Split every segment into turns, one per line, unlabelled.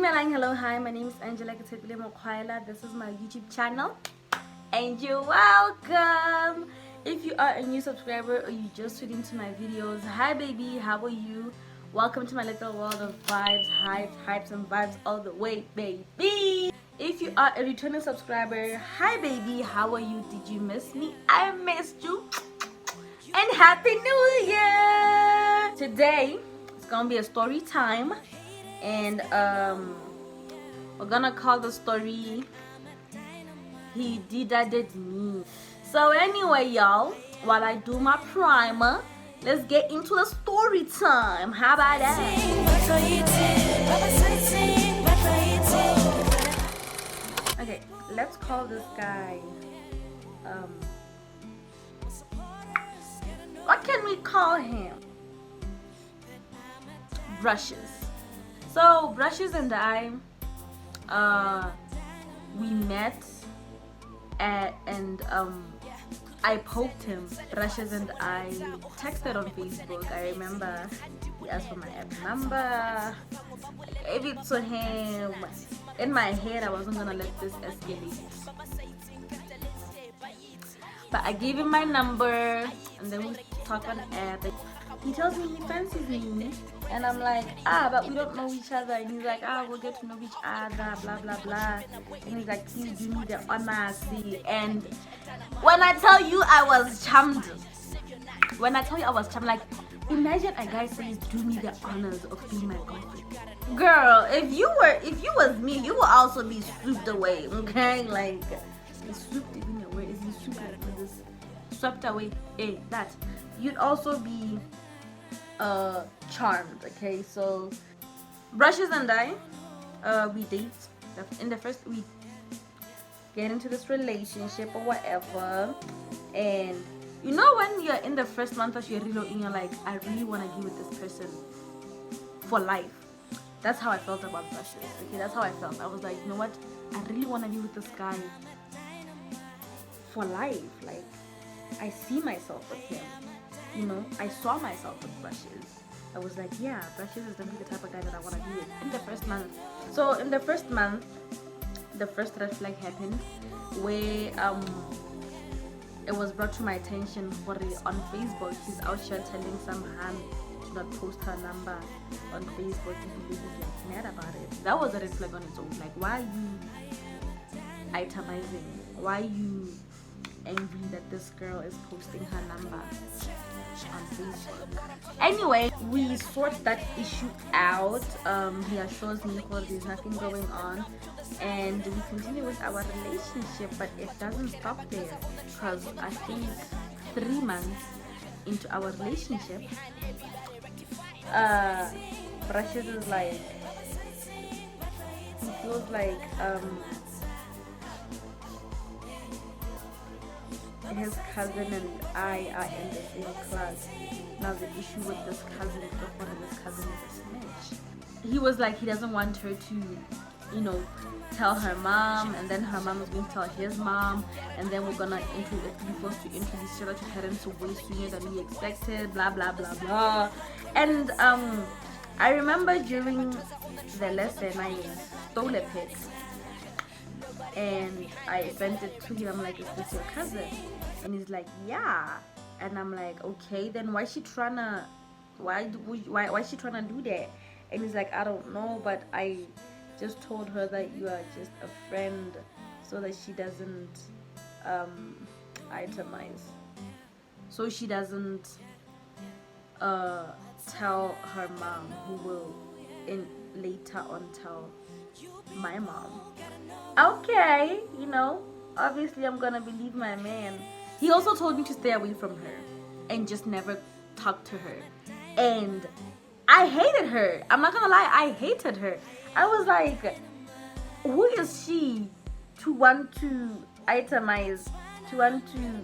Dumelang, hello, hi, my name is Angela Ketshepile Mokgwaela. This is my YouTube channel and you're welcome. If you are a new subscriber or you just tuned into my videos, hi baby, how are you? Welcome to my little world of vibes, hypes and vibes all the way, baby. If you are a returning subscriber, hi baby, how are you? Did you miss me? I missed you. And Happy New Year! Today it's gonna be a story time, and we're gonna call the story He Didaded Me. So anyway, y'all, while I do my primer, let's get into the story time. How about that? Okay, let's call this guy what can we call him? Brushes. So Brushes and I we met and I poked him. Brushes and I texted on Facebook. I remember he asked for my app number. I gave it to him. In my head, I wasn't gonna let this escalate, but I gave him my number, and then we talk on app. He tells me he fancies me, and I'm like, but we don't know each other. And he's like, we'll get to know each other, blah blah blah. And he's like, please do me the honor, see. And when I tell you I was charmed, like, imagine a guy saying, do me the honors of being my girlfriend. Girl, if you was me, you will also be swooped away, okay? Like, swooped even away. Is he swooped like this? Swept away. Hey, that. You'd also be charmed, okay? So Brushes and I we date. In the first, we get into this relationship or whatever, and you know when you're in the first month of your relo and you're like, I really want to be with this person for life. That's how I felt about Brushes. Okay, that's how I felt. I was like, you know what, I really want to be with this guy for life. Like, I see myself with him. You know, I saw myself with Brushes. I was like, yeah, Brushes is gonna be the type of guy that I want to be with in the first month. So in the first month, the first red flag happened where it was brought to my attention for on Facebook he's out here telling some ham to not post her number on Facebook, and he was like mad about it. That was a red flag on its own. Like, why are you itemizing? Why are you angry that this girl is posting her number on Facebook? Anyway, we sort that issue out. He assures me that there's nothing going on, and we continue with our relationship, but it doesn't stop there, because I think 3 months into our relationship, Brushes is like, he feels like his cousin and I are in the same class. Now the issue with this cousin is that one of his cousins is a snitch. He was like, he doesn't want her to, you know, tell her mom, and then her mom is going to tell his mom, and then we're gonna be forced to introduce each other to parents way sooner than we expected, blah blah blah blah. And I remember during the lesson I stole a pic and I sent it to him. I'm like, is this your cousin? And he's like, yeah. And I'm like, okay, then why she tryna do that? And he's like, I don't know, but I just told her that you are just a friend so that she doesn't itemize, so she doesn't tell her mom, who will later on tell my mom. Okay, you know, obviously I'm gonna believe my man. He also told me to stay away from her and just never talk to her, and I hated her. I'm not gonna lie, I hated her. I was like, who is she to want to itemize, to want to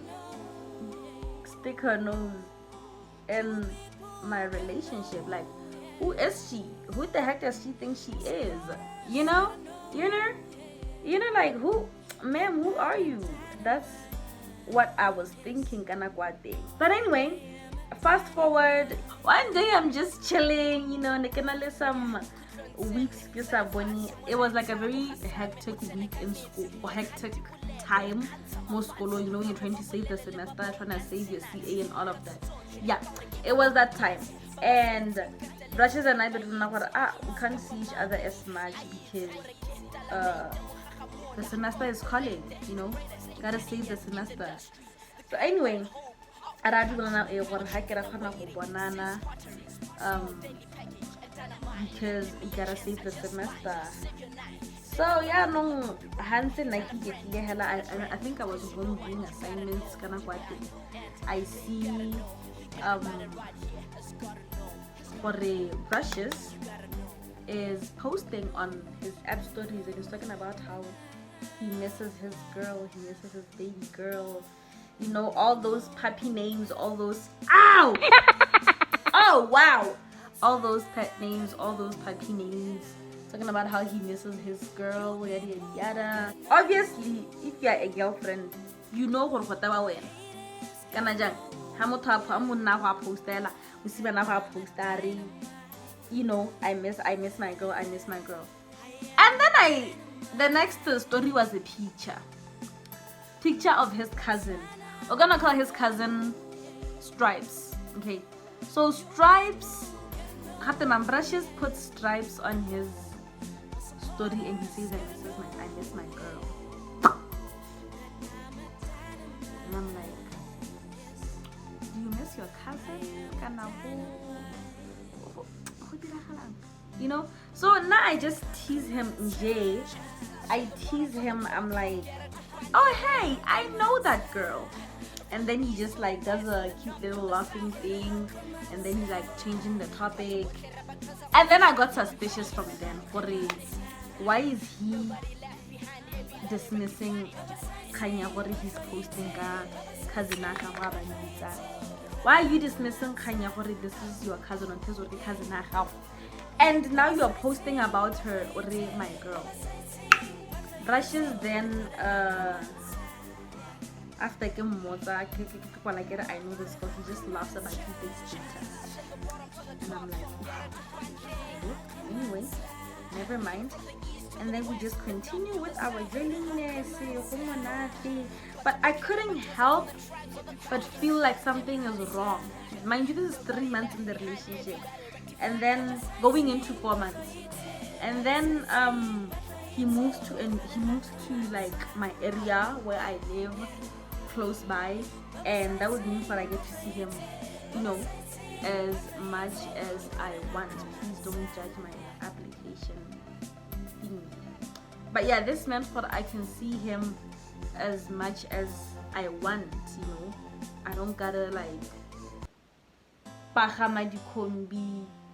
stick her nose in my relationship? Like, who is she? Who the heck does she think she is? You know, like, who, ma'am, who are you? That's what I was thinking, but anyway, fast forward, one day I'm just chilling, you know, some weeks it was like a very hectic week in school, or hectic time. Most school, you know, you're trying to save the semester, trying to save your CA and all of that. Yeah, it was that time. And Brushes and I didn't know what we can't see each other as much because the semester is calling, you know, gotta save the semester. So anyway, because you gotta save the semester. So yeah, no, Hansen like I think I was home doing assignments, kind of what I see for the Brushes is posting on his app stories, and he's talking about how he misses his girl, he misses his baby girl, you know, all those puppy names, all those oh wow, all those pet names, all those puppy names, talking about how he misses his girl, yada yada yada. Obviously, if you are a girlfriend, you know what when kana jang ha motho a monna go a postela o siba na go a postari, you know, I miss my girl, I miss my girl. And then the next story was a picture of his cousin. We're gonna call his cousin Stripes. Okay, so Stripes, Captain Brushes put Stripes on his story, and he says I miss my girl. And I'm like, do you miss your cousin? You know, so now I just tease him. I tease him. I'm like, oh hey, I know that girl. And then he just like does a cute little laughing thing, and then he's like changing the topic. And then I got suspicious from then. Why is he dismissing Kanya? What he's posting cousin? Why are you dismissing Kanya? This is your cousin on his cousin? And now you're posting about her, my girl. Brushes then after I know this girl, he just laughs about two things. And I'm like, anyway, never mind. And then we just continue with our journeyness. But I couldn't help but feel like something is wrong. Mind you, this is 3 months in the relationship, and then going into 4 months, and then he moves to like my area where I live, close by, and that would mean that I get to see him, you know, as much as I want. Please don't judge my application thing. But yeah, this meant that I can see him as much as I want, you know. I don't gotta like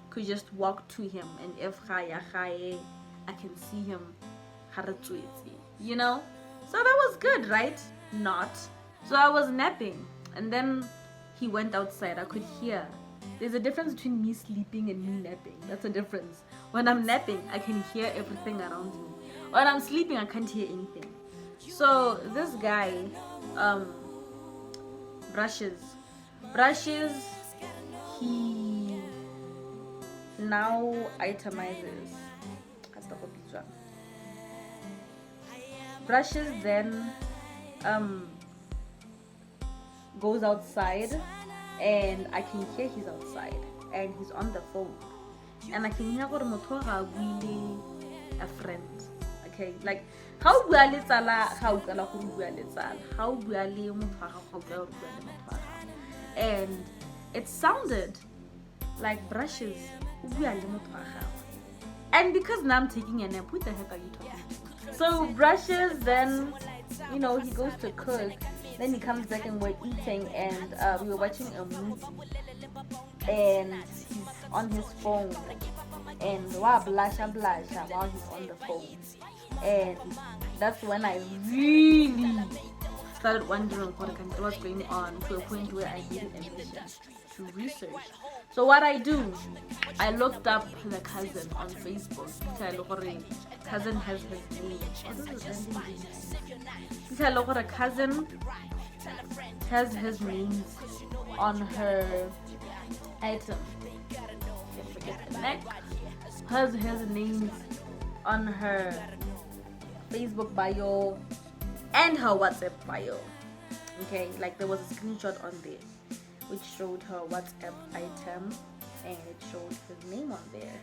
could just walk to him, and if I can see him, you know. So that was good, right? Not. So I was napping, and then he went outside. I could hear. There's a difference between me sleeping and me napping. That's a difference. When I'm napping, I can hear everything around me. When I'm sleeping, I can't hear anything. So this guy, Brushes, he now itemizes. Brushes then goes outside, and I can hear he's outside, and he's on the phone, and I can hear really a friend. Okay, like how and it sounded like Brushes. And because now I'm taking a nap, who the heck are you talking to? So Brushes then, you know, he goes to cook, then he comes back and we're eating, and we were watching a movie, and he's on his phone, and blush while he's on the phone. And that's when I really started wondering what was going on, to a point where I needed a mission to research. So what I do, I looked up the cousin on Facebook. Cousin has his name. The cousin has his name on her item. Can't forget the neck. has his names on her Facebook bio and her WhatsApp bio. Okay, like there was a screenshot on there which showed her WhatsApp item and it showed his name on there.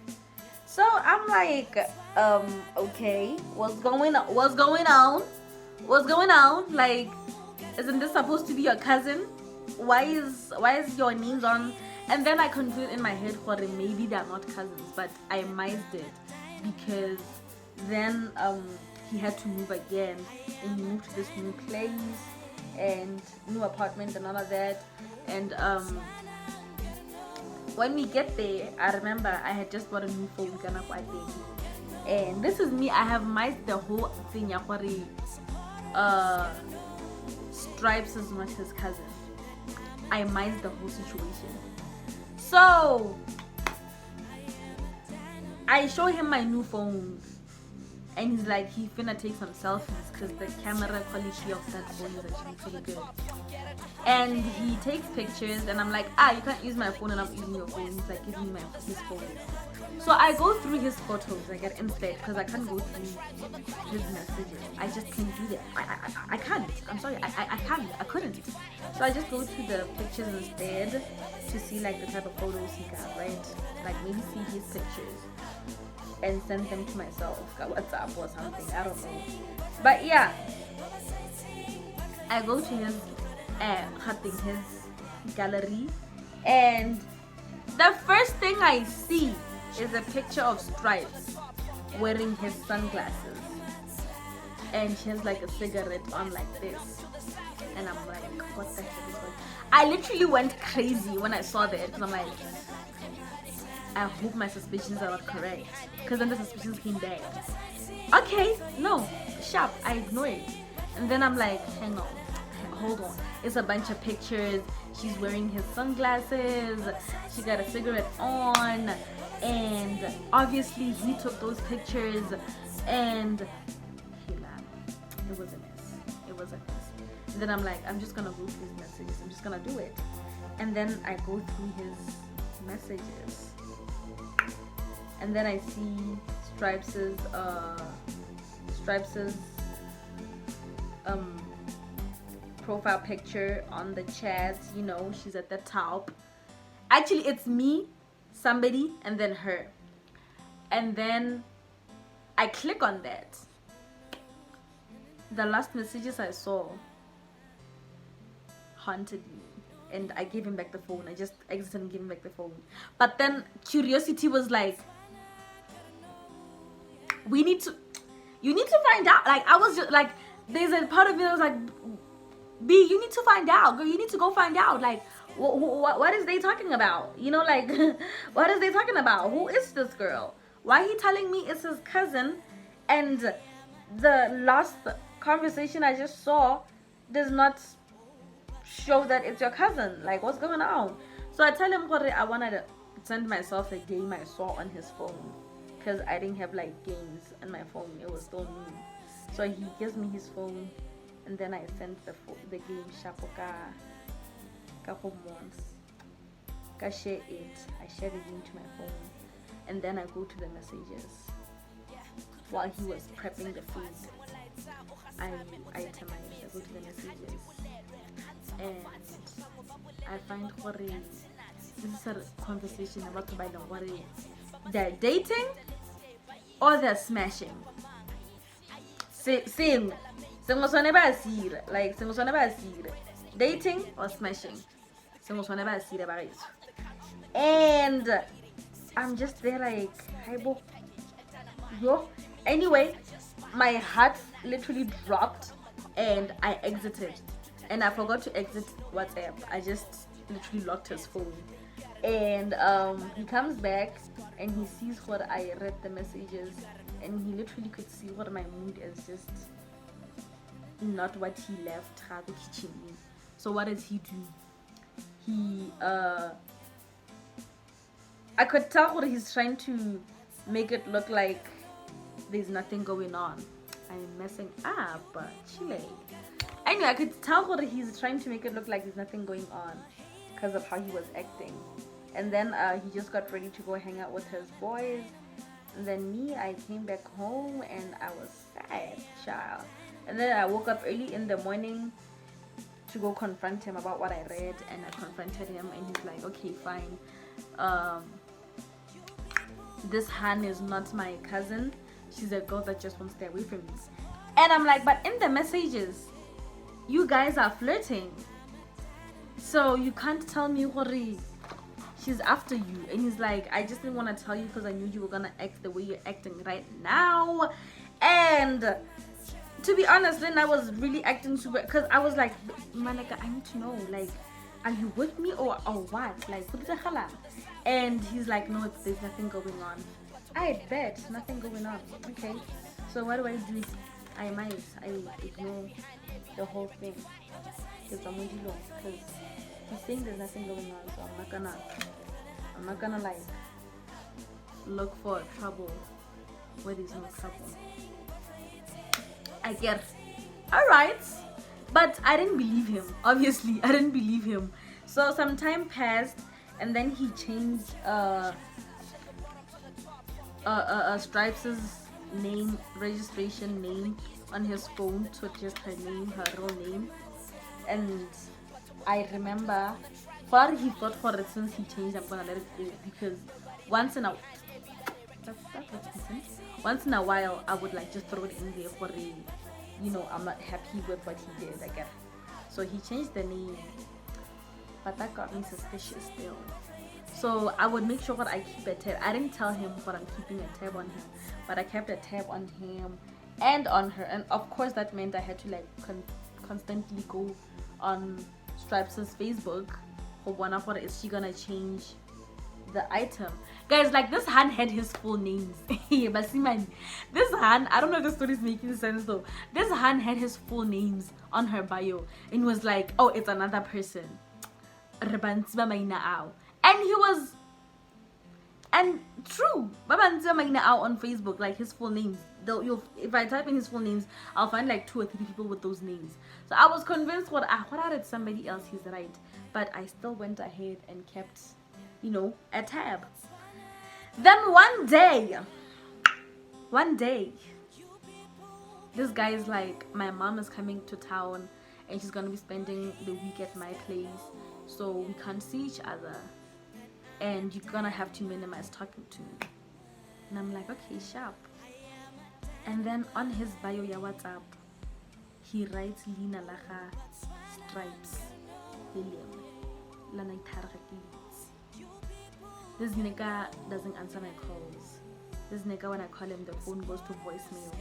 So I'm like, okay, what's going on? What's going on? What's going on? Like, isn't this supposed to be your cousin? Why is your names on? And then I conclude in my head, maybe they're not cousins, but I missed it because then he had to move again, and he moved to this new place and new apartment and all of that. And when we get there, I remember I had just bought a new phone, and this is me. I have missed the whole thing. Stripes is not his cousin. I missed the whole situation. So I show him my new phone, and he's like, he finna take some selfies because the camera quality of that phone is actually pretty good. And he takes pictures, and I'm like, you can't use my phone, and I'm using your phone. He's like, give me his phone. So I go through his photos. I get instead because I can't go through his messages. I just can't do that. I can't. I'm sorry. I can't. I couldn't. So I just go to the pictures instead to see like the type of photos he got, right? Like maybe see his pictures and send them to myself, WhatsApp or something. I don't know. But yeah, I go to his his gallery, and the first thing I see is a picture of Stripes wearing his sunglasses, and she has like a cigarette on like this, and I'm like, what the heck is going on? I literally went crazy when I saw that because I'm like, I hope my suspicions are not correct, because then the suspicions came back. Okay, no, sharp, I ignore it. And then I'm like, hang on, hold on. It's a bunch of pictures. She's wearing his sunglasses. She got a cigarette on. And obviously he took those pictures. And it was a mess. It was a mess. And then I'm like, I'm just going to go through his messages. I'm just going to do it. And then I go through his messages. And then I see Stripes's profile picture on the chat. You know, she's at the top. Actually, it's me, somebody, and then her. And then I click on that. The last messages I saw haunted me, and I gave him back the phone. I just exited and gave him back the phone. But then curiosity was like, you need to find out. Like, I was just like, there's a part of me that was like, B, you need to find out, girl. You need to go find out. Like, what is they talking about? You know, like, what is they talking about? Who is this girl? Why he telling me it's his cousin? And the last conversation I just saw does not show that it's your cousin. Like, what's going on? So I tell him, I wanted to send myself a game I saw on his phone, because I didn't have like games on my phone. It was still me. So he gives me his phone, and then I sent the game Shapoka once. I share it. I share the game to my phone, and then I go to the messages while he was prepping the food. I itemize. I go to the messages, and I find this is a conversation about to buy the they're dating or they're smashing. Dating or smashing. And I'm just there like, hi bo. Yo. Anyway, my heart literally dropped and I exited. And I forgot to exit WhatsApp. I just literally locked his phone. And he comes back and he sees what I read the messages, and he literally could see what my mood is just not what he left the kitchen in. So what does he do? He I could tell what he's trying to make it look like there's nothing going on. I'm messing up, Chile. Anyway, I could tell what he's trying to make it look like there's nothing going on because of how he was acting. And then he just got ready to go hang out with his boys, And then me, I came back home and I was sad, child. And then I woke up early in the morning to go confront him about what I read, and I confronted him, and he's like, okay, fine. This Han is not my cousin. She's a girl that just wants to stay away from me. And I'm like, but in the messages, you guys are flirting. So you can't tell me, Hori, she's after you. And he's like, I just didn't want to tell you because I knew you were going to act the way you're acting right now. And to be honest, then I was really acting super, because I was like, Manaka, I need to know, like, are you with me or what? Like, and he's like, no, there's nothing going on. I bet, nothing going on. Okay, so what do? I ignore the whole thing because he's saying there's nothing going on, so I'm not gonna like look for trouble where there's no trouble. I get, all right, but I didn't believe him. Obviously, I didn't believe him. So some time passed, and then he changed Stripes' name, registration name on his phone to just her name, her real name. And I remember what he thought for it. Since he changed, I'm gonna let it go, because once in a while I would like just throw it in there for a, you know, I'm not happy with what he did, I guess. So he changed the name, but that got me suspicious still. So I would make sure that I keep a tab. I didn't tell him, but I'm keeping a tab on him. But I kept a tab on him and on her. And of course that meant I had to like constantly go on Stripes' Facebook. Is she gonna change the item? Guys, like, this Han had his full names. But see, man, this Han, I don't know if the story is making sense though. This Han had his full names on her bio and was like, oh, it's another person. And he was, and true, on Facebook, like his full names. If I type in his full names, I'll find like 2 or 3 people with those names. So I was convinced what I did somebody else, he's right. But I still went ahead and kept, you know, a tab. Then one day, this guy is like, my mom is coming to town and she's gonna be spending the week at my place, so we can't see each other, and you're gonna have to minimize talking to me. And I'm like, okay, sharp. And then on his bio ya WhatsApp, he writes Lina Laga Stripes William Lana Targets. This nigga doesn't answer my calls. This nigga, when I call him, the phone goes to voicemail.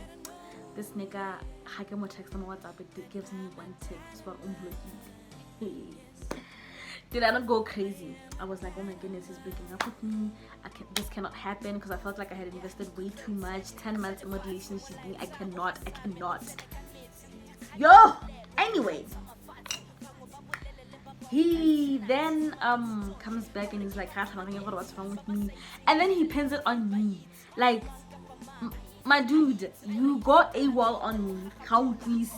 This nigga, I can text him on WhatsApp, it gives me one text for Did I not go crazy? I was like, oh my goodness, he's breaking up with me. This cannot happen, because I felt like I had invested way too much. 10 months in my relationship. I cannot. Yo! Anyway. He then comes back and he's like, what's wrong with me? And then he pins it on me. Like, my dude, you got AWOL on me. How please?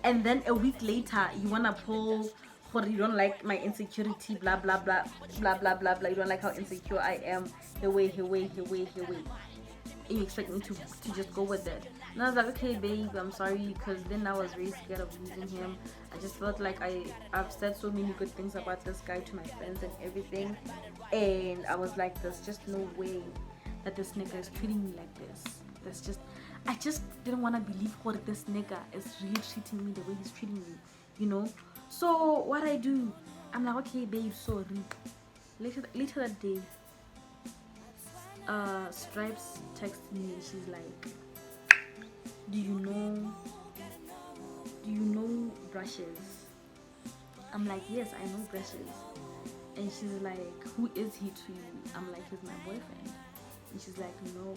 And then a week later, you wanna pull, or you don't like my insecurity, blah blah blah blah blah blah blah. You don't like how insecure I am. The way. And you expect me to just go with it. And I was like, okay, babe, I'm sorry, because then I was very scared of losing him. I just felt like I've said so many good things about this guy to my friends and everything, and I was like, there's just no way that this nigga is treating me like this. I just didn't want to believe what this nigga is really treating me the way he's treating me, you know. So what I do, I'm like, okay, babe, sorry. Later that day, Stripes texts me and she's like, do you know brushes? I'm like, yes, I know brushes. And she's like, who is he to you? I'm like, he's my boyfriend. And she's like, no,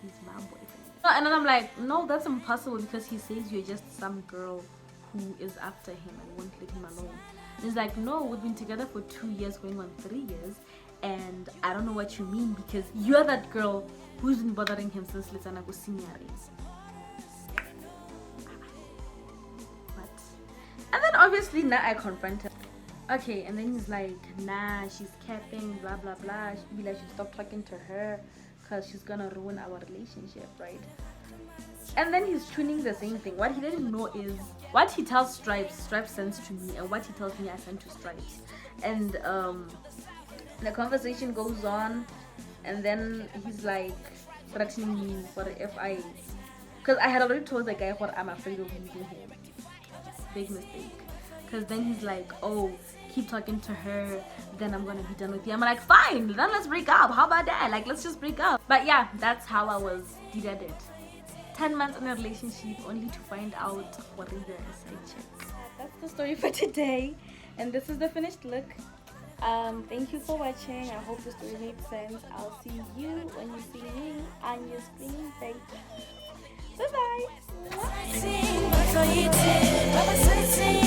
he's my boyfriend. And then I'm like, no, that's impossible, because he says you're just some girl who is after him and won't leave him alone. And he's like, no, we've been together for 2 years, going on 3 years, and I don't know what you mean, because you're that girl who's been bothering him since Litana was senior. What? And then obviously now I confront him. Okay, and then he's like, nah, she's capping, blah blah blah. She should stop talking to her, because she's gonna ruin our relationship, right? And then he's tuning the same thing. What he didn't know is what he tells Stripes sends to me, and what he tells me I send to Stripes. And the conversation goes on, and then he's like threatening me for if I, because I had already told the guy what I'm afraid of losing him. Big mistake. Because then he's like, oh, keep talking to her, then I'm gonna be done with you. I'm like, fine, then let's break up. How about that? Like, let's just break up. But yeah, that's how I was didaded. 10 months in a relationship only to find out what is the side chick. That's the story for today, and this is the finished look. Thank you for watching. I hope the story made sense. I'll see you when you see me on your screen. Thank you. Bye bye.